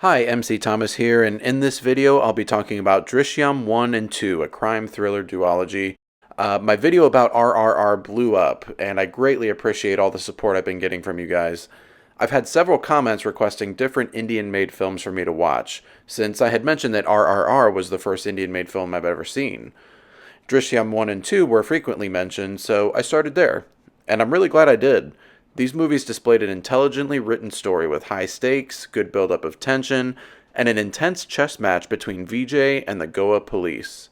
Hi, MC Thomas here, and in this video I'll be talking about Drishyam 1 and 2, a crime thriller duology. My video about RRR blew up, and I greatly appreciate all the support I've been getting from you guys. I've had several comments requesting different Indian-made films for me to watch, since I had mentioned that RRR was the first Indian-made film I've ever seen. Drishyam 1 and 2 were frequently mentioned, so I started there, and I'm really glad I did. These movies displayed an intelligently written story with high stakes, good buildup of tension, and an intense chess match between Vijay and the Goa police.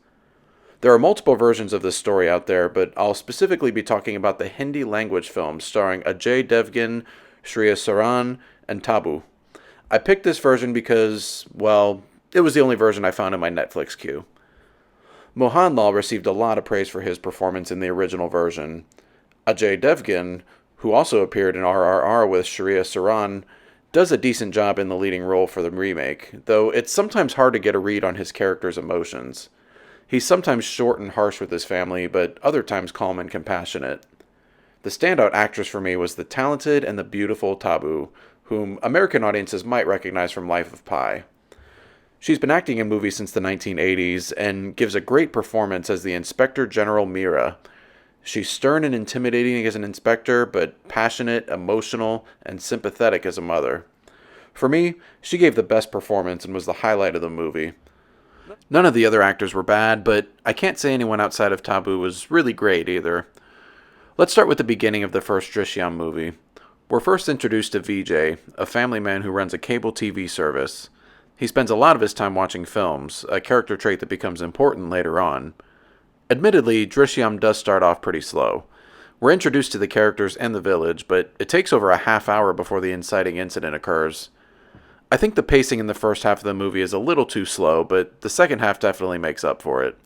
There are multiple versions of this story out there, but I'll specifically be talking about the Hindi language film starring Ajay Devgn, Shriya Saran, and Tabu. I picked this version because, well, it was the only version I found in my Netflix queue. Mohanlal received a lot of praise for his performance in the original version. Ajay Devgn, who also appeared in RRR with Shriya Saran, does a decent job in the leading role for the remake, though it's sometimes hard to get a read on his character's emotions. He's sometimes short and harsh with his family, but other times calm and compassionate. The standout actress for me was the talented and the beautiful Tabu, whom American audiences might recognize from Life of Pi. She's been acting in movies since the 1980s and gives a great performance as the Inspector General Meera. She's stern and intimidating as an inspector, but passionate, emotional, and sympathetic as a mother. For me, she gave the best performance and was the highlight of the movie. None of the other actors were bad, but I can't say anyone outside of Tabu was really great either. Let's start with the beginning of the first Drishyam movie. We're first introduced to Vijay, a family man who runs a cable TV service. He spends a lot of his time watching films, a character trait that becomes important later on. Admittedly, Drishyam does start off pretty slow. We're introduced to the characters and the village, but it takes over a half hour before the inciting incident occurs. I think the pacing in the first half of the movie is a little too slow, but the second half definitely makes up for it.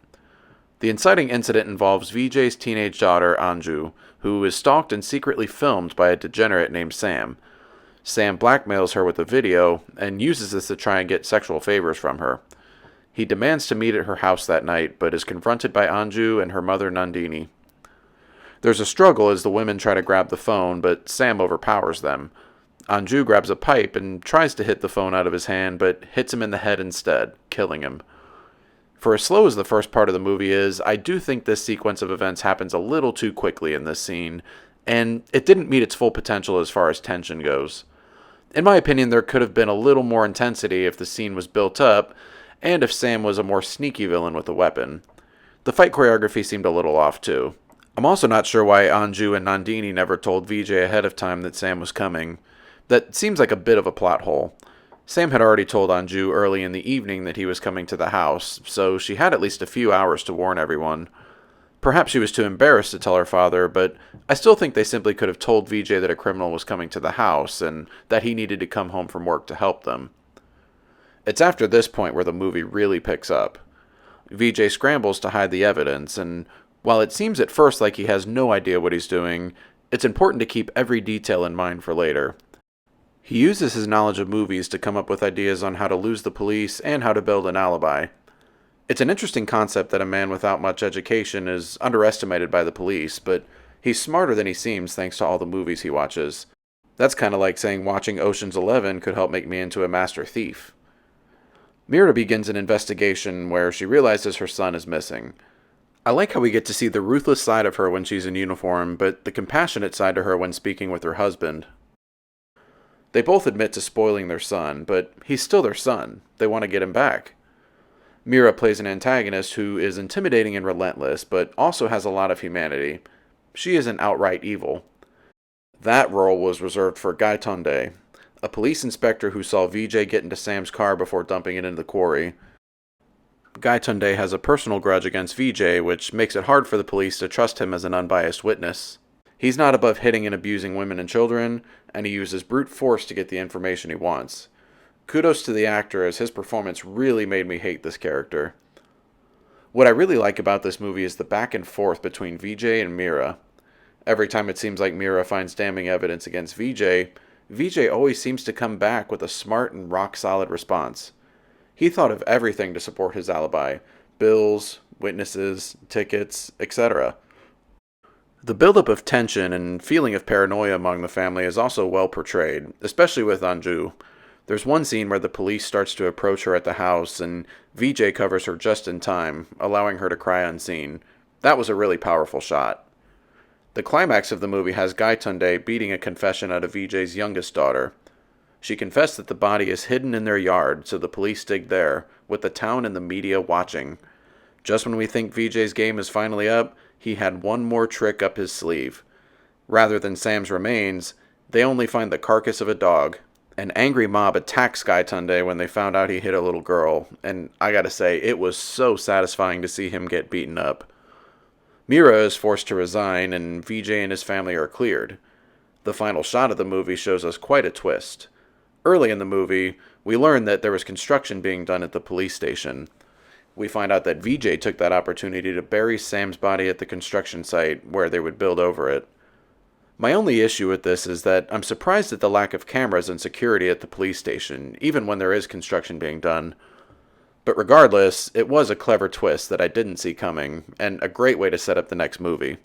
The inciting incident involves Vijay's teenage daughter, Anju, who is stalked and secretly filmed by a degenerate named Sam. Sam blackmails her with a video and uses this to try and get sexual favors from her. He demands to meet at her house that night, but is confronted by Anju and her mother Nandini. There's a struggle as the women try to grab the phone, but Sam overpowers them. Anju grabs a pipe and tries to hit the phone out of his hand, but hits him in the head instead, killing him. For as slow as the first part of the movie is, I do think this sequence of events happens a little too quickly in this scene, and it didn't meet its full potential as far as tension goes. In my opinion, there could have been a little more intensity if the scene was built up, and if Sam was a more sneaky villain with a weapon. The fight choreography seemed a little off too. I'm also not sure why Anju and Nandini never told Vijay ahead of time that Sam was coming. That seems like a bit of a plot hole. Sam had already told Anju early in the evening that he was coming to the house, so she had at least a few hours to warn everyone. Perhaps she was too embarrassed to tell her father, but I still think they simply could have told Vijay that a criminal was coming to the house and that he needed to come home from work to help them. It's after this point where the movie really picks up. Vijay scrambles to hide the evidence, and while it seems at first like he has no idea what he's doing, it's important to keep every detail in mind for later. He uses his knowledge of movies to come up with ideas on how to lose the police and how to build an alibi. It's an interesting concept that a man without much education is underestimated by the police, but he's smarter than he seems thanks to all the movies he watches. That's kind of like saying watching Ocean's 11 could help make me into a master thief. Meera begins an investigation where she realizes her son is missing. I like how we get to see the ruthless side of her when she's in uniform, but the compassionate side to her when speaking with her husband. They both admit to spoiling their son, but he's still their son. They want to get him back. Meera plays an antagonist who is intimidating and relentless, but also has a lot of humanity. She isn't outright evil. That role was reserved for Gaitonde, a police inspector who saw Vijay get into Sam's car before dumping it into the quarry. Gaitonde has a personal grudge against Vijay, which makes it hard for the police to trust him as an unbiased witness. He's not above hitting and abusing women and children, and he uses brute force to get the information he wants. Kudos to the actor, as his performance really made me hate this character. What I really like about this movie is the back and forth between Vijay and Meera. Every time it seems like Meera finds damning evidence against Vijay, Vijay always seems to come back with a smart and rock-solid response. He thought of everything to support his alibi: bills, witnesses, tickets, etc. The buildup of tension and feeling of paranoia among the family is also well portrayed, especially with Anju. There's one scene where the police starts to approach her at the house, and VJ covers her just in time, allowing her to cry unseen. That was a really powerful shot. The climax of the movie has Gaitunde beating a confession out of VJ's youngest daughter. She confessed that the body is hidden in their yard, so the police dig there, with the town and the media watching. Just when we think VJ's game is finally up, he had one more trick up his sleeve. Rather than Sam's remains, they only find the carcass of a dog. An angry mob attacks Gaitunde when they found out he hit a little girl, and I gotta say, it was so satisfying to see him get beaten up. Mira is forced to resign, and VJ and his family are cleared. The final shot of the movie shows us quite a twist. Early in the movie, we learn that there was construction being done at the police station. We find out that VJ took that opportunity to bury Sam's body at the construction site where they would build over it. My only issue with this is that I'm surprised at the lack of cameras and security at the police station, even when there is construction being done. But regardless, it was a clever twist that I didn't see coming, and a great way to set up the next movie.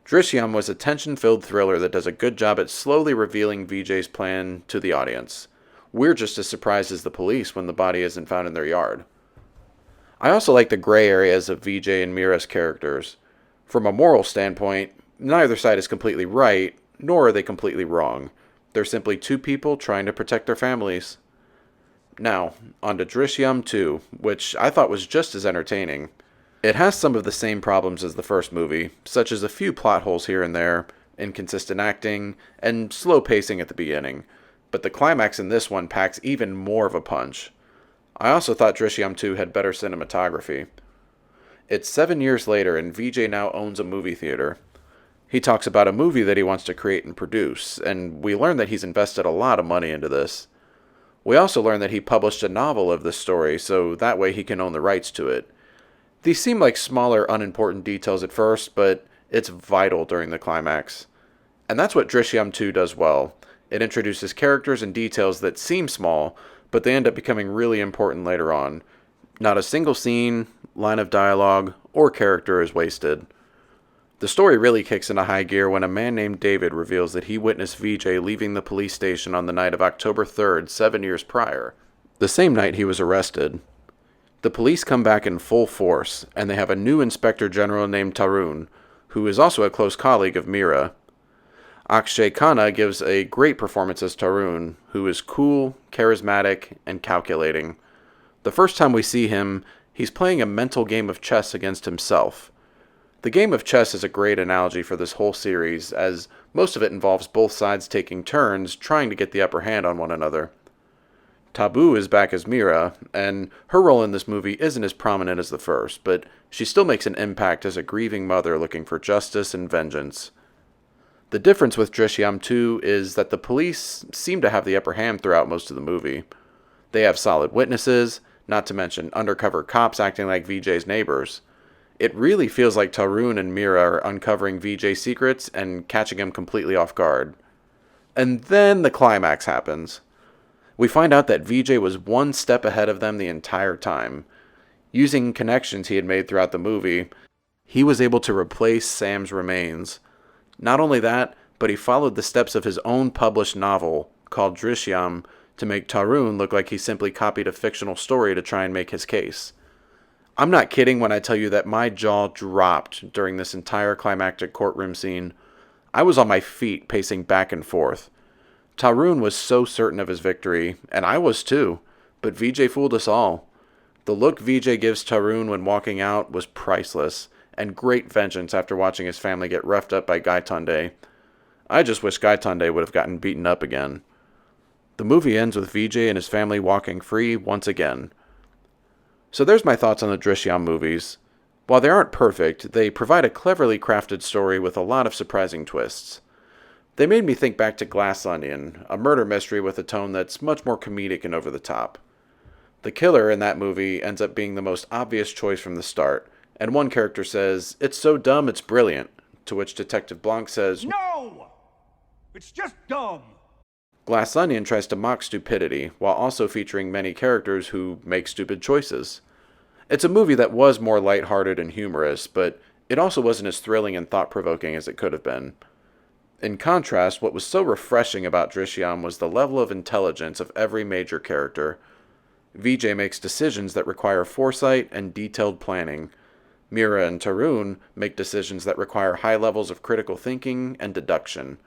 Drishyam was a tension-filled thriller that does a good job at slowly revealing VJ's plan to the audience. We're just as surprised as the police when the body isn't found in their yard. I also like the gray areas of VJ and Mira's characters. From a moral standpoint, neither side is completely right, nor are they completely wrong. They're simply two people trying to protect their families. Now, on to Drishyam 2, which I thought was just as entertaining. It has some of the same problems as the first movie, such as a few plot holes here and there, inconsistent acting, and slow pacing at the beginning, but the climax in this one packs even more of a punch. I also thought Drishyam 2 had better cinematography. It's 7 years later, and VJ now owns a movie theater. He talks about a movie that he wants to create and produce, and we learn that he's invested a lot of money into this. We also learn that he published a novel of this story, so that way he can own the rights to it. These seem like smaller, unimportant details at first, but it's vital during the climax. And that's what Drishyam 2 does well. It introduces characters and details that seem small, but they end up becoming really important later on. Not a single scene, line of dialogue, or character is wasted. The story really kicks into high gear when a man named David reveals that he witnessed VJ leaving the police station on the night of October 3rd, 7 years prior, the same night he was arrested. The police come back in full force, and they have a new inspector general named Tarun, who is also a close colleague of Mira. Akshay Khanna gives a great performance as Tarun, who is cool, charismatic, and calculating. The first time we see him, he's playing a mental game of chess against himself. The game of chess is a great analogy for this whole series, as most of it involves both sides taking turns trying to get the upper hand on one another. Tabu is back as Mira, and her role in this movie isn't as prominent as the first, but she still makes an impact as a grieving mother looking for justice and vengeance. The difference with Drishyam 2 is that the police seem to have the upper hand throughout most of the movie. They have solid witnesses, not to mention undercover cops acting like VJ's neighbors. It really feels like Tarun and Mira are uncovering VJ's secrets and catching him completely off guard. And then the climax happens. We find out that VJ was one step ahead of them the entire time. Using connections he had made throughout the movie, he was able to replace Sam's remains. Not only that, but he followed the steps of his own published novel, called Drishyam, to make Tarun look like he simply copied a fictional story to try and make his case. I'm not kidding when I tell you that my jaw dropped during this entire climactic courtroom scene. I was on my feet pacing back and forth. Tarun was so certain of his victory, and I was too, but VJ fooled us all. The look VJ gives Tarun when walking out was priceless, and great vengeance after watching his family get roughed up by Gaitunde. I just wish Gaitunde would have gotten beaten up again. The movie ends with VJ and his family walking free once again. So there's my thoughts on the Drishyam movies. While they aren't perfect, they provide a cleverly crafted story with a lot of surprising twists. They made me think back to Glass Onion, a murder mystery with a tone that's much more comedic and over the top. The killer in that movie ends up being the most obvious choice from the start, and one character says, "It's so dumb it's brilliant," to which Detective Blanc says, "No! It's just dumb!" Glass Onion tries to mock stupidity, while also featuring many characters who make stupid choices. It's a movie that was more lighthearted and humorous, but it also wasn't as thrilling and thought-provoking as it could have been. In contrast, what was so refreshing about Drishyam was the level of intelligence of every major character. Vijay makes decisions that require foresight and detailed planning. Mira and Tarun make decisions that require high levels of critical thinking and deduction.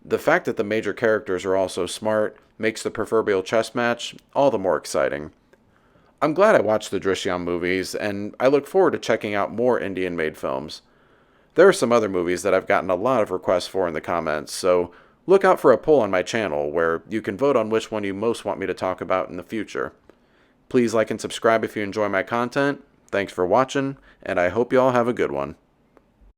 The fact that the major characters are all so smart makes the proverbial chess match all the more exciting. I'm glad I watched the Drishyam movies, and I look forward to checking out more Indian made films. There are some other movies that I've gotten a lot of requests for in the comments, so look out for a poll on my channel where you can vote on which one you most want me to talk about in the future. Please like and subscribe if you enjoy my content. Thanks for watching, and I hope you all have a good one.